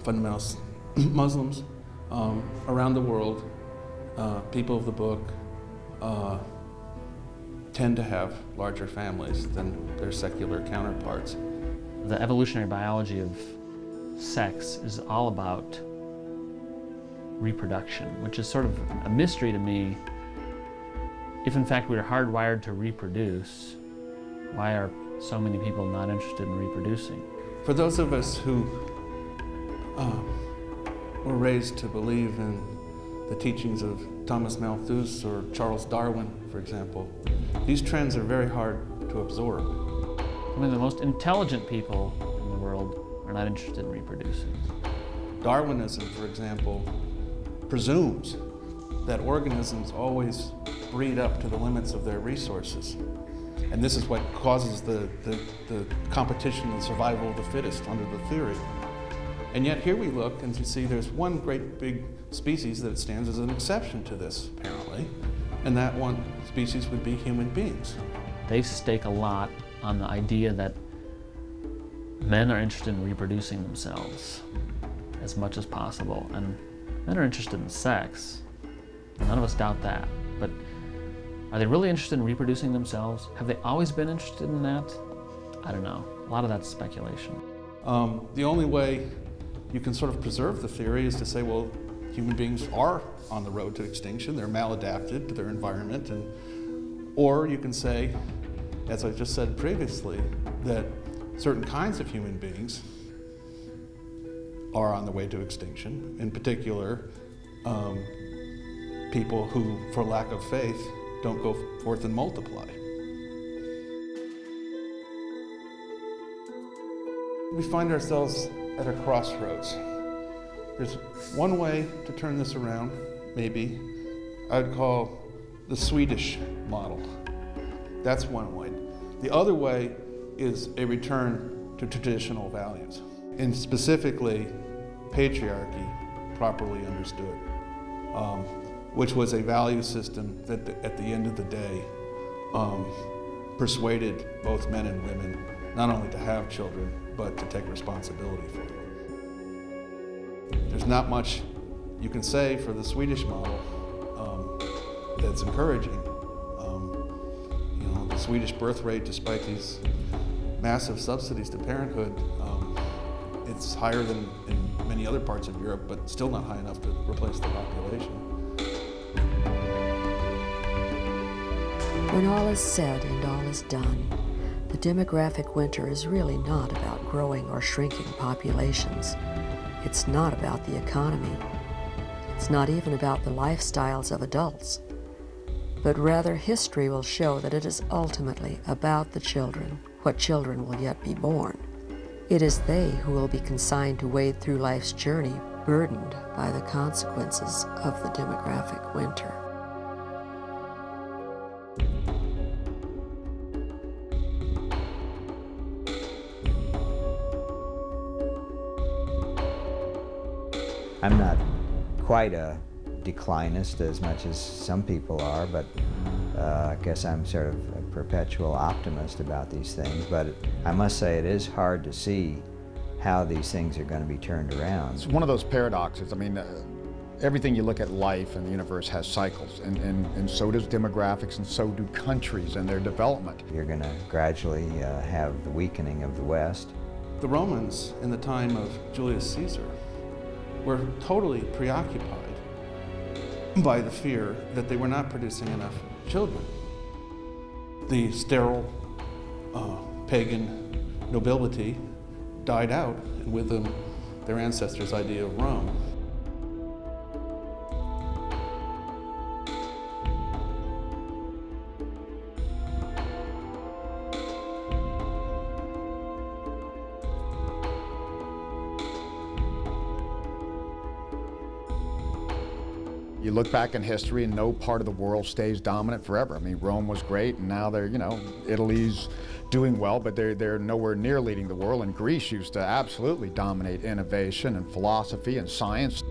fundamentalist Muslims around the world, people of the book, tend to have larger families than their secular counterparts. The evolutionary biology of sex is all about reproduction, which is sort of a mystery to me. If in fact we are hardwired to reproduce, why are so many people not interested in reproducing? For those of us who were raised to believe in the teachings of Thomas Malthus or Charles Darwin, for example, these trends are very hard to absorb. Some of the most intelligent people in the world are not interested in reproducing. Darwinism, for example, presumes that organisms always breed up to the limits of their resources. And this is what causes the competition and survival of the fittest under the theory. And yet here we look and you see there's one great big species that stands as an exception to this, apparently, and that one species would be human beings. They stake a lot on the idea that men are interested in reproducing themselves as much as possible, and men are interested in sex. None of us doubt that, but are they really interested in reproducing themselves? Have they always been interested in that? I don't know. A lot of that's speculation. The only way you can sort of preserve the theory is to say, well, human beings are on the road to extinction. They're maladapted to their environment. Or you can say, as I just said previously, that certain kinds of human beings are on the way to extinction. In particular, people who, for lack of faith, don't go forth and multiply. We find ourselves at a crossroads. There's one way to turn this around, maybe, I'd call the Swedish model. That's one way. The other way is a return to traditional values, and specifically patriarchy, properly understood, which was a value system that at the end of the day persuaded both men and women not only to have children, but to take responsibility for them. There's not much you can say for the Swedish model that's encouraging. You know, the Swedish birth rate, despite these massive subsidies to parenthood, it's higher than in many other parts of Europe, but still not high enough to replace the population. When all is said and all is done, the demographic winter is really not about growing or shrinking populations. It's not about the economy. It's not even about the lifestyles of adults. But rather, history will show that it is ultimately about the children, what children will yet be born. It is they who will be consigned to wade through life's journey, burdened by the consequences of the demographic winter. I'm not quite a declinist as much as some people are, but I guess I'm sort of a perpetual optimist about these things. But I must say it is hard to see how these things are going to be turned around. It's one of those paradoxes. I mean, everything you look at life and the universe has cycles, and so does demographics, and so do countries and their development. You're going to gradually have the weakening of the West. The Romans, in the time of Julius Caesar, were totally preoccupied by the fear that they were not producing enough children. The sterile, pagan nobility died out, and with them, their ancestors' idea of Rome. You look back in history and no part of the world stays dominant forever. I mean, Rome was great, and now they're, you know, Italy's doing well, but they're nowhere near leading the world. And Greece used to absolutely dominate innovation and philosophy and science.